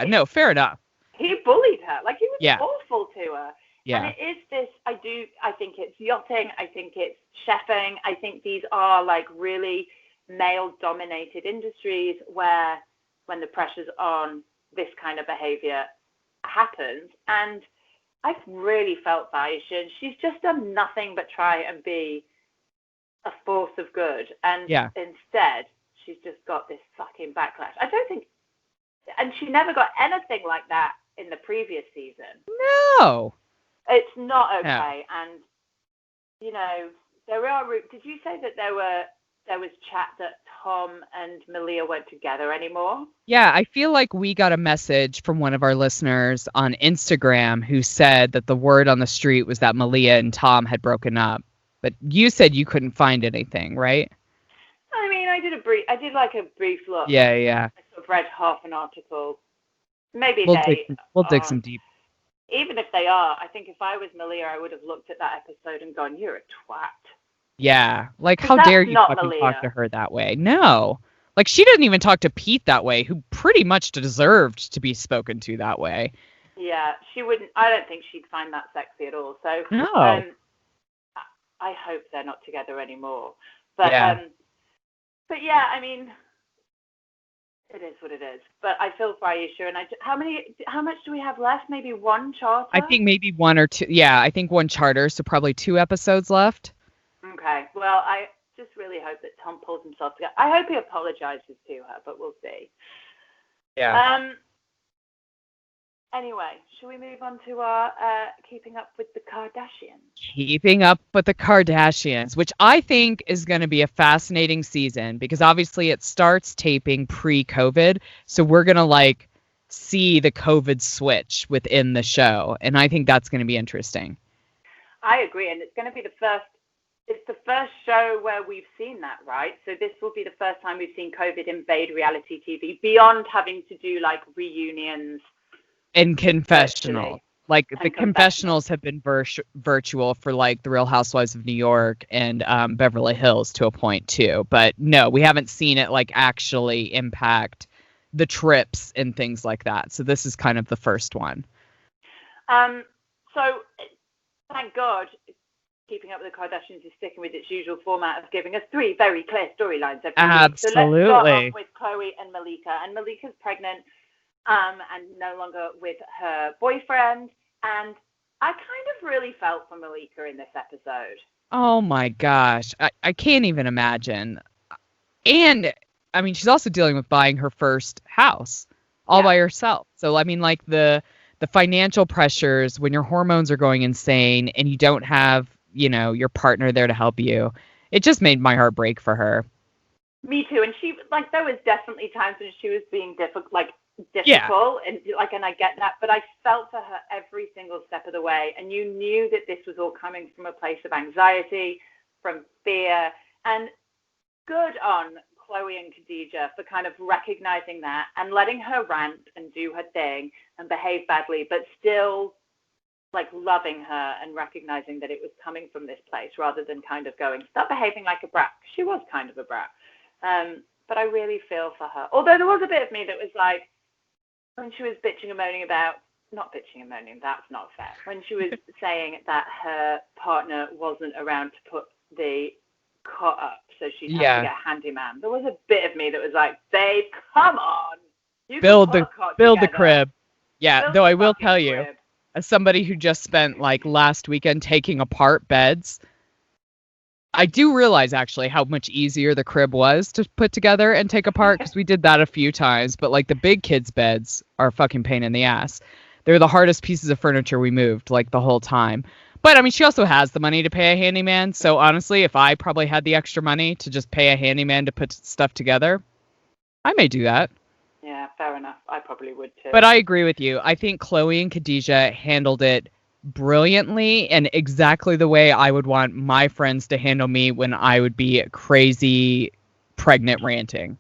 no, fair enough. He bullied her. Like, he was awful to her. Yeah. And it is this, I think it's yachting, I think it's chefing, I think these are like really male-dominated industries where when the pressure's on, this kind of behavior happens. And I've really felt for Aisha. She's just done nothing but try and be a force of good. And instead, she's just got this fucking backlash. I don't think, and she never got anything like that in the previous season. No. It's not okay, and you know there are. Did you say that there was chat that Tom and Malia weren't together anymore? Yeah, I feel like we got a message from one of our listeners on Instagram who said that the word on the street was that Malia and Tom had broken up, but you said you couldn't find anything, right? I mean, I did a brief look. Yeah. I sort of read half an article. Maybe we'll dig some deep. Even if they are, I think if I was Malia, I would have looked at that episode and gone, you're a twat. Yeah. Like, how dare you fucking talk to her that way? No. Like, she didn't even talk to Pete that way, who pretty much deserved to be spoken to that way. Yeah, she wouldn't. I don't think she'd find that sexy at all. So, no. I hope they're not together anymore. But, but yeah, I mean, it is what it is. But I feel for Aisha. And how much do we have left? Maybe one charter? I think maybe one or two. Yeah, I think one charter. So probably 2 episodes left. Okay. Well, I just really hope that Tom pulls himself together. I hope he apologizes to her, but we'll see. Yeah. Anyway, shall we move on to our Keeping Up with the Kardashians? Keeping Up with the Kardashians, which I think is going to be a fascinating season because obviously it starts taping pre-COVID. So we're going to see the COVID switch within the show. And I think that's going to be interesting. I agree. And it's going to be it's the first show where we've seen that, right? So this will be the first time we've seen COVID invade reality TV beyond having to do reunions. And confessional. The confessionals have been virtual for the Real Housewives of New York and Beverly Hills to a point too. But no, we haven't seen it actually impact the trips and things like that. So this is kind of the first one. So thank God Keeping Up with the Kardashians is sticking with its usual format of giving us 3 very clear storylines every week. Absolutely. So let's start off with Khloe and Malika. And Malika's pregnant. And no longer with her boyfriend. And I kind of really felt for Malika in this episode. Oh my gosh. I can't even imagine. And I mean, she's also dealing with buying her first house all by herself. So I mean, like the financial pressures when your hormones are going insane and you don't have, your partner there to help you. It just made my heart break for her. Me too. And she, like, there was definitely times when she was being difficult, and I get that, but I felt for her every single step of the way, and you knew that this was all coming from a place of anxiety, from fear, and good on Chloe and Khadijah for kind of recognizing that and letting her rant and do her thing and behave badly, but still like loving her and recognizing that it was coming from this place rather than kind of going, stop behaving like a brat. She was kind of a brat. But I really feel for her. Although there was a bit of me that was like, when she was bitching and moaning about, not bitching and moaning, that's not fair. When she was saying that her partner wasn't around to put the cot up, so she'd have to get a handyman. There was a bit of me that was like, babe, come on. You build the crib. Yeah, build though I will tell you, crib. As somebody who just spent like last weekend taking apart beds, I do realize actually how much easier the crib was to put together and take apart, because we did that a few times. But like the big kids' beds are a fucking pain in the ass. They're the hardest pieces of furniture we moved like the whole time. But I mean, she also has the money to pay a handyman. So honestly, if I probably had the extra money to just pay a handyman to put stuff together, I may do that. Yeah, fair enough. I probably would too. But I agree with you. I think Chloe and Khadijah handled it brilliantly and exactly the way I would want my friends to handle me when I would be crazy pregnant ranting.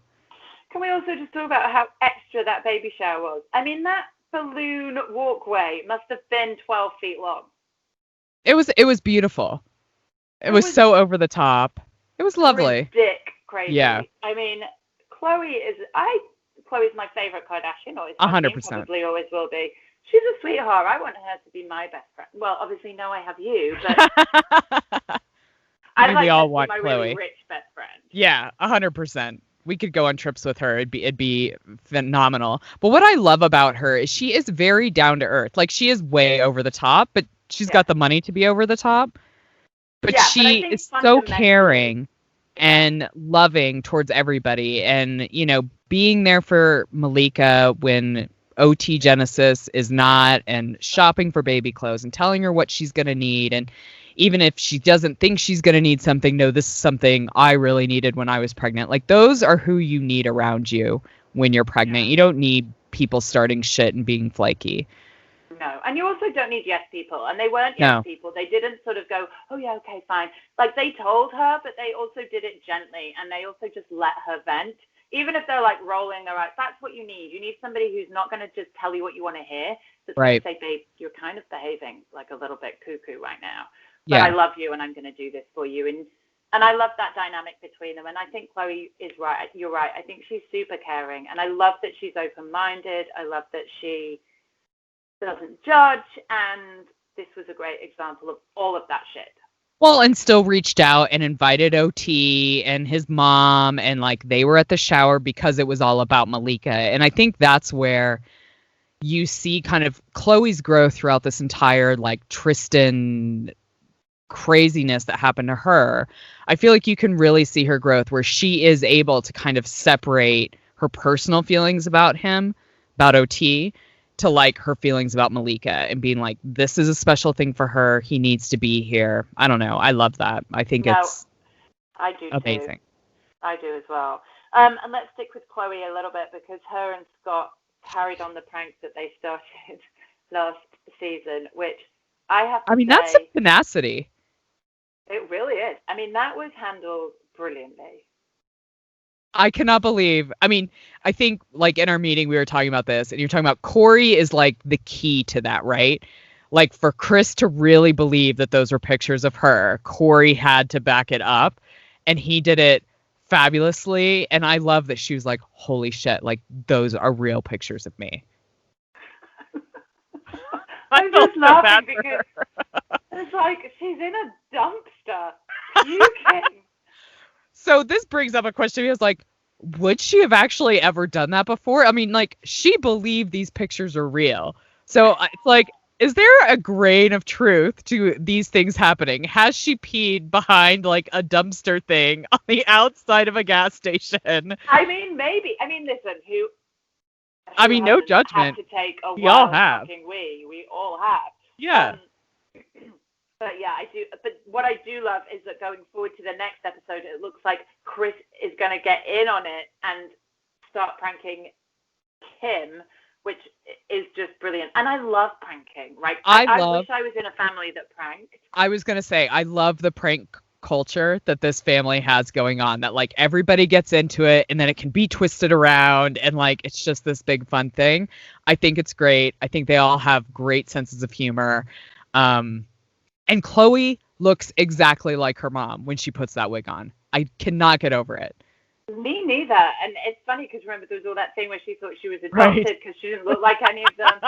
Can we also just talk about how extra that baby shower was? I mean, that balloon walkway must have been 12 feet long. It was beautiful. It was so over the top. It was lovely. Dick crazy. Yeah. I mean, Chloe's my favorite Kardashian. Always 100%. Probably always will be. She's a sweetheart. I want her to be my best friend. Well, obviously, no, I have you, but I'd like we all her to want be my Chloe. really rich best friend. Yeah, 100%. We could go on trips with her. It'd be phenomenal. But what I love about her is she is very down to earth. Like, she is way over the top, but she's got the money to be over the top. But she is so caring and loving towards everybody, and being there for Malika when OT Genesis is not, and shopping for baby clothes and telling her what she's going to need. And even if she doesn't think she's going to need something, no, this is something I really needed when I was pregnant. Like, those are who you need around you when you're pregnant. You don't need people starting shit and being flaky. No, and you also don't need yes people. And they weren't yes people. They didn't sort of go, oh yeah, okay, fine. Like, they told her, but they also did it gently, and they also just let her vent. Even if they're like rolling their eyes, that's what you need. You need somebody who's not going to just tell you what you want to hear. That's going to say, babe, you're kind of behaving like a little bit cuckoo right now. But I love you, and I'm going to do this for you. And I love that dynamic between them. And I think Chloe is right. You're right. I think she's super caring. And I love that she's open-minded. I love that she doesn't judge. And this was a great example of all of that shit. Well, and still reached out and invited OT and his mom, and like they were at the shower because it was all about Malika. And I think that's where you see kind of Chloe's growth throughout this entire like Tristan craziness that happened to her. I feel like you can really see her growth where she is able to kind of separate her personal feelings about him, about OT, to like her feelings about Malika, and being like, this is a special thing for her. He needs to be here. I don't know. I love that. I think it's amazing. Too. I do as well. And let's stick with Chloe a little bit, because her and Scott carried on the pranks that they started last season, which I have to say, that's some tenacity. It really is. I mean, that was handled brilliantly. I cannot believe. I mean, I think like in our meeting we were talking about this, and you're talking about Corey is like the key to that, right? Like, for Chris to really believe that those were pictures of her, Corey had to back it up, and he did it fabulously. And I love that she was like, holy shit, like those are real pictures of me. I'm just laughing because it's like she's in a dumpster. You kidding? So this brings up a question, because like, would she have actually ever done that before? I mean, like, she believed these pictures are real. So it's like, is there a grain of truth to these things happening? Has she peed behind like a dumpster thing on the outside of a gas station? I mean, maybe. I mean, listen, who no judgment. Had to take a we all wild have. fucking wee. We all have. Yeah. But yeah, I do. But what I do love is that going forward to the next episode, it looks like Chris is going to get in on it and start pranking Kim, which is just brilliant. And I love pranking. Right? I wish I was in a family that pranked. I was going to say, I love the prank culture that this family has going on, that like everybody gets into it and then it can be twisted around and like it's just this big fun thing. I think it's great. I think they all have great senses of humor. And Chloe looks exactly like her mom when she puts that wig on. I cannot get over it. Me neither. And it's funny because remember there was all that thing where she thought she was adopted because she didn't look like any of them.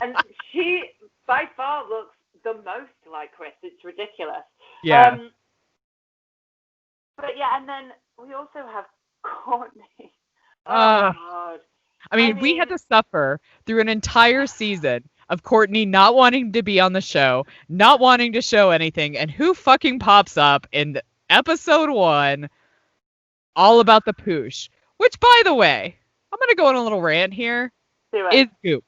And she by far looks the most like Chris. It's ridiculous. Yeah. But yeah, and then we also have Courtney. God. I mean, we had to suffer through an entire season of Courtney not wanting to be on the show, not wanting to show anything, and who fucking pops up in episode 1 all about the poosh. Which, by the way, I'm going to go on a little rant here. Is Goop.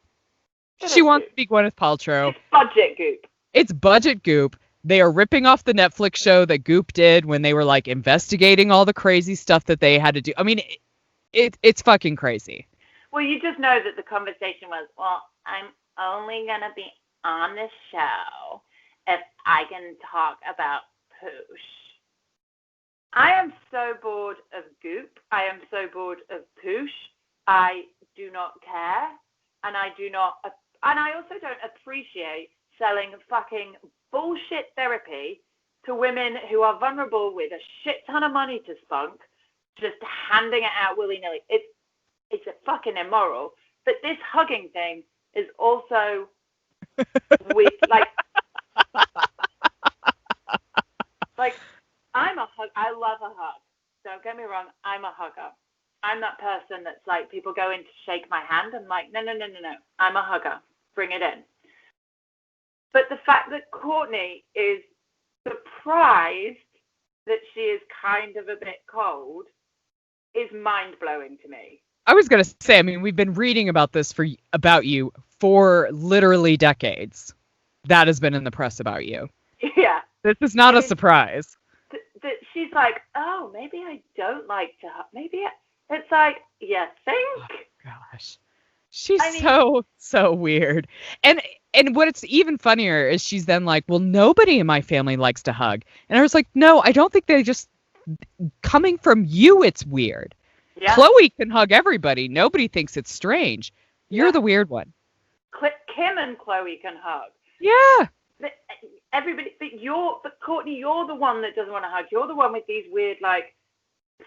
She wants to be Gwyneth Paltrow. It's budget Goop. It's budget Goop. They are ripping off the Netflix show that Goop did when they were like investigating all the crazy stuff that they had to do. I mean, it's fucking crazy. Well, you just know that the conversation was, well, I'm only going to be on this show if I can talk about poosh. I am so bored of Goop. I am so bored of poosh. I do not care. And I also don't appreciate selling fucking bullshit therapy to women who are vulnerable with a shit ton of money to spunk, just handing it out willy-nilly. It's a fucking immoral. But this hugging thing is also weak. Like I'm a hug. I love a hug. Don't get me wrong. I'm a hugger. I'm that person that's like, people go in to shake my hand. I'm like, no. I'm a hugger. Bring it in. But the fact that Courtney is surprised that she is kind of a bit cold is mind-blowing to me. I was going to say, I mean, we've been reading about this about you for literally decades. That has been in the press about you. Yeah. This is not a surprise. She's like, oh, maybe I don't like to hug. It's like, you think? Oh, gosh. She's so weird. And what's even funnier is she's then like, well, nobody in my family likes to hug. And I was like, no, I don't think they just, coming from you, it's weird. Yeah. Chloe can hug everybody. Nobody thinks it's strange. You're the weird one. Kim and Chloe can hug. Yeah. But everybody, but Courtney, you're the one that doesn't want to hug. You're the one with these weird, like,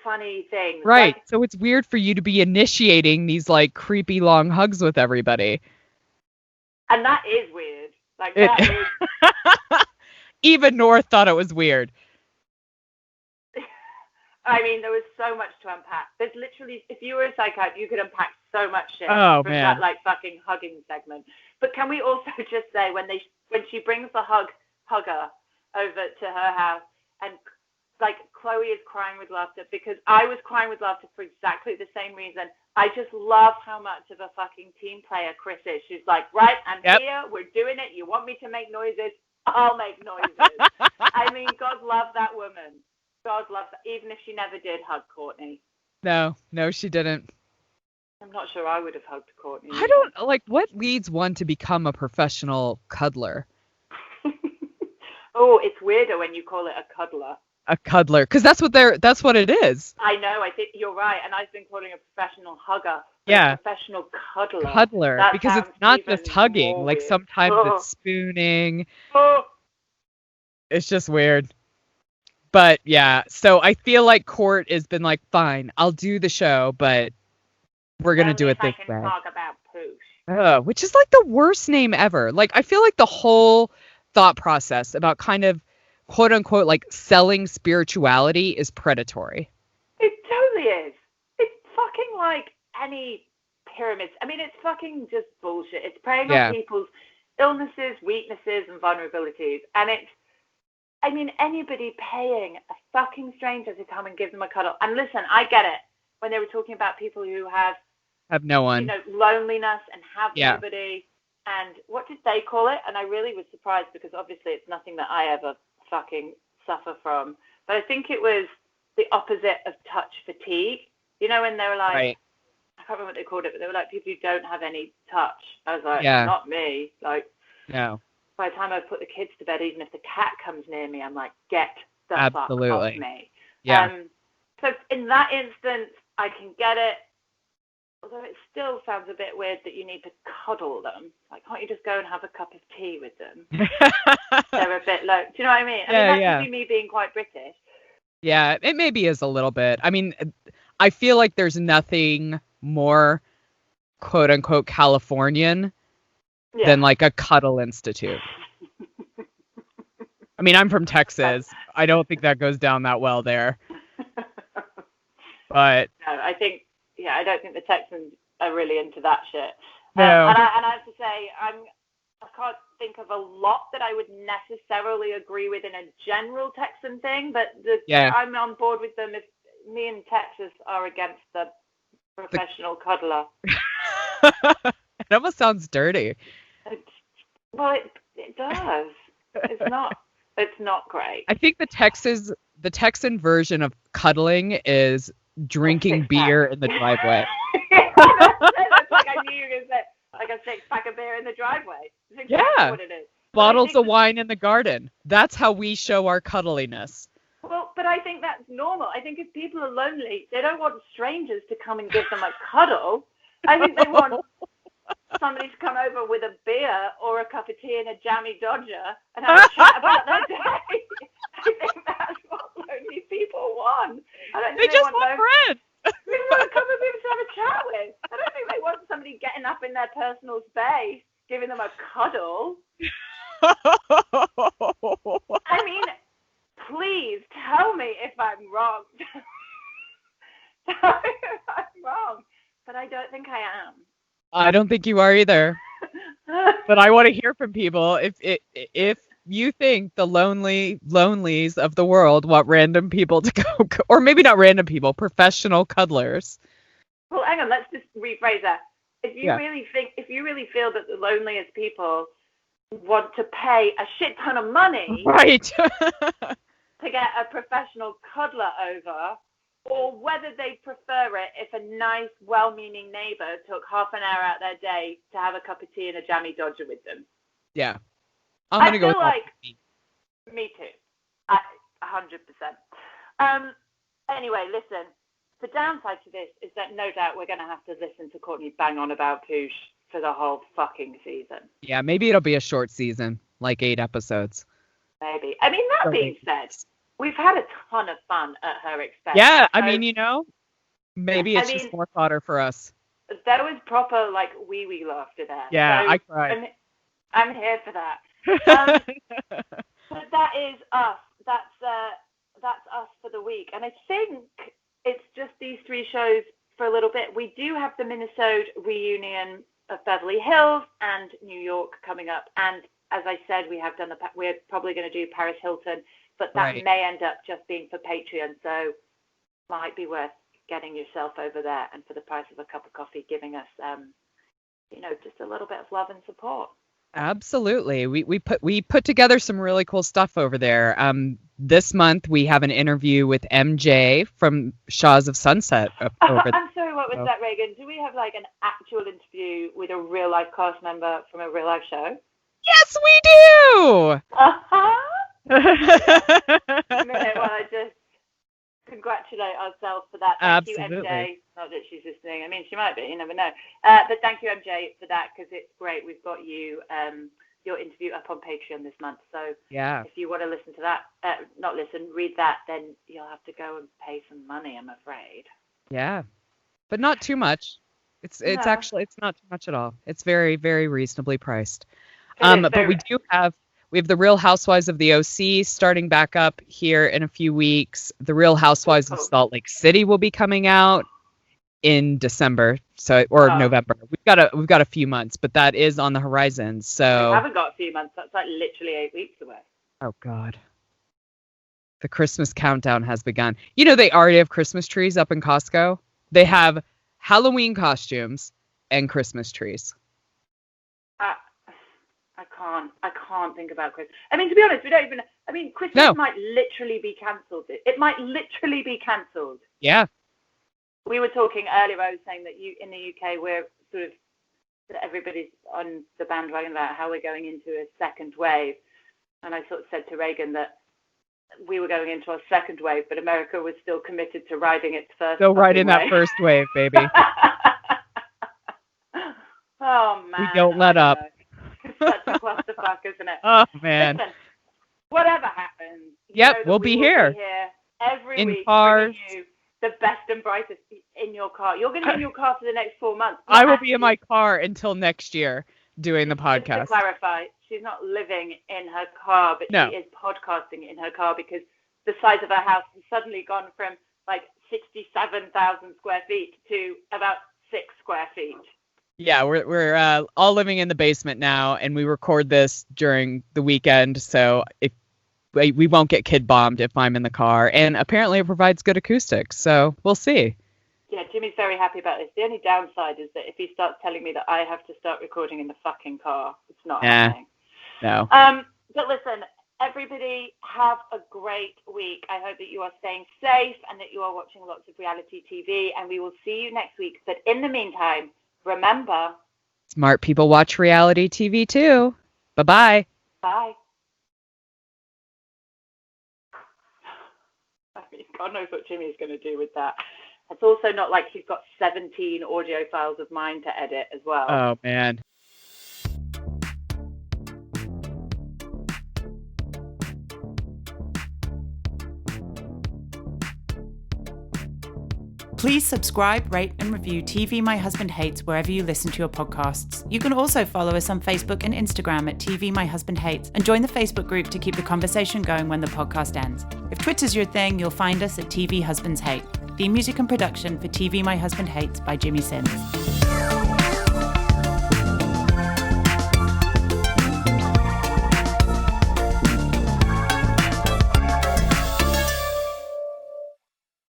funny things. Right. Like, so it's weird for you to be initiating these like creepy long hugs with everybody. And that is weird. Like that is. Even North thought it was weird. I mean, there was so much to unpack. There's literally, if you were a psychiatrist, you could unpack so much shit from that like fucking hugging segment. But can we also just say when she brings the hugger over to her house and like Chloe is crying with laughter, because I was crying with laughter for exactly the same reason. I just love how much of a fucking team player Chris is. She's like, right, I'm here, we're doing it. You want me to make noises? I'll make noises. I mean, God love that woman. God loves her, even if she never did hug Courtney. No, she didn't. I'm not sure I would have hugged Courtney. I don't, like, what leads one to become a professional cuddler? Oh, it's weirder when you call it a cuddler. A cuddler, because that's what it is. I know, I think you're right, and I've been calling a professional hugger. Yeah. A professional cuddler. Cuddler, because it's not just hugging. Like sometimes it's spooning. It's just weird. But yeah, so I feel like Court has been like, fine, I'll do the show, but we're gonna do it this way. Talk about poosh. Which is like the worst name ever. Like I feel like the whole thought process about kind of quote unquote like selling spirituality is predatory. It totally is. It's fucking like any pyramids. I mean, it's fucking just bullshit. It's preying on people's illnesses, weaknesses, and vulnerabilities. And anybody paying a fucking stranger to come and give them a cuddle. And listen, I get it. When they were talking about people who have no one, loneliness and have nobody. And what did they call it? And I really was surprised because obviously it's nothing that I ever fucking suffer from. But I think it was the opposite of touch fatigue. When they were like, right. I can't remember what they called it, but they were like people who don't have any touch. I was like, not me. Like, no. By the time I put the kids to bed, even if the cat comes near me, I'm like, get the fuck off me. Yeah. So in that instance, I can get it. Although it still sounds a bit weird that you need to cuddle them. Like, can't you just go and have a cup of tea with them? They're a bit low. Do you know what I mean? That could be me being quite British. Yeah, it maybe is a little bit. I mean, I feel like there's nothing more quote unquote Californian than like a cuddle institute. I mean, I'm from Texas. I don't think that goes down that well there. But no, I don't think the Texans are really into that shit. No. And I have to say, I can't think of a lot that I would necessarily agree with in a general Texan thing, but I'm on board with them if me and Texas are against the professional cuddler. It almost sounds dirty. It does. It's not great. I think the Texan version of cuddling is drinking beer in the driveway. That's like I knew you were going to say, like a 6-pack of beer in the driveway. That's exactly what it is. Bottles of wine in the garden. That's how we show our cuddliness. Well, but I think that's normal. I think if people are lonely, they don't want strangers to come and give them a cuddle. I think they want somebody to come over with a beer or a cup of tea and a jammy Dodger and have a chat about their day. I think that's what lonely people want. They just want friends. They want a couple of people to have a chat with. I don't think they want somebody getting up in their personal space, giving them a cuddle. I mean, please tell me if I'm wrong. Tell me if I'm wrong. But I don't think I am. I don't think you are either. But I want to hear from people. If you think the lonelies of the world want random people to go, or maybe not random people, professional cuddlers. Well, hang on, let's just rephrase that. If you really feel that the loneliest people want to pay a shit ton of money, right, to get a professional cuddler over, or whether they prefer it if a nice, well-meaning neighbour took half an hour out their day to have a cup of tea and a jammy Dodger with them. Yeah. I'm going to go with like, me too. 100%. Anyway, listen, the downside to this is that no doubt we're going to have to listen to Courtney bang on about Poosh for the whole fucking season. Yeah, maybe it'll be a short season, like 8 episodes. Maybe. I mean, that being said, we've had a ton of fun at her expense. Yeah, I mean, maybe it's just more fodder for us. There was proper, like, wee-wee laughter there. Yeah, so I cried. I'm here for that. But that is us. That's us for the week. And I think it's just these 3 shows for a little bit. We do have the Minnesota reunion of Beverly Hills and New York coming up. And as I said, we're probably going to do Paris Hilton, but that may end up just being for Patreon. So might be worth getting yourself over there and for the price of a cup of coffee, giving us, just a little bit of love and support. Absolutely. We put together some really cool stuff over there. This month we have an interview with MJ from Shaws of Sunset over there. I'm sorry, what was that, Reagan? Do we have like an actual interview with a real life cast member from a real life show? Yes, we do. A minute while I just congratulate ourselves for that. Thank you, MJ. Not that she's listening. I mean, she might be. You never know. But thank you, MJ, for that, because it's great. We've got you your interview up on Patreon this month. So if you want to listen to that, read that, then you'll have to go and pay some money, I'm afraid. Yeah, but not too much. It's not too much at all. It's very, very reasonably priced. But we have the Real Housewives of the OC starting back up here in a few weeks. The Real Housewives of Salt Lake City will be coming out in December November. We've got a few months, but that is on the horizon. So we haven't got a few months. That's like literally 8 weeks away. Oh God. The Christmas countdown has begun. You know, they already have Christmas trees up in Costco. They have Halloween costumes and Christmas trees. I can't think about Christmas. I mean, to be honest, we don't even. I mean, Christmas might literally be cancelled. It might literally be cancelled. Yeah. We were talking earlier. I was saying that in the UK, we're sort of everybody's on the bandwagon about how we're going into a second wave, and I sort of said to Reagan that we were going into our second wave, but America was still committed to riding its first. Still riding that first wave, baby. Oh man. We don't let up. It's such a clusterfuck, isn't it? Oh man. Listen, whatever happens. Yep, we'll be here. Every in week, cars. bringing you the best and brightest in your car. You're going to be in your car for the next 4 months. I will be in my car until next year doing the podcast. Just to clarify, she's not living in her car, but she is podcasting in her car because the size of her house has suddenly gone from like 67,000 square feet to about 6 square feet. Yeah, we're all living in the basement now, and we record this during the weekend, so if we won't get kid bombed if I'm in the car, and apparently it provides good acoustics, so we'll see. Yeah, Jimmy's very happy about this. The only downside is that if he starts telling me that I have to start recording in the fucking car, it's not happening. No. But listen, everybody have a great week. I hope that you are staying safe and that you are watching lots of reality TV, and we will see you next week. But in the meantime, remember, smart people watch reality TV too. Bye-bye. Bye. I mean, God knows what Jimmy's going to do with that. It's also not like he's got 17 audio files of mine to edit as well. Oh, man. Please subscribe, rate, and review TV My Husband Hates wherever you listen to your podcasts. You can also follow us on Facebook and Instagram at TV My Husband Hates and join the Facebook group to keep the conversation going when the podcast ends. If Twitter's your thing, you'll find us at TV Husbands Hate. Theme music and production for TV My Husband Hates by Jimmy Sims.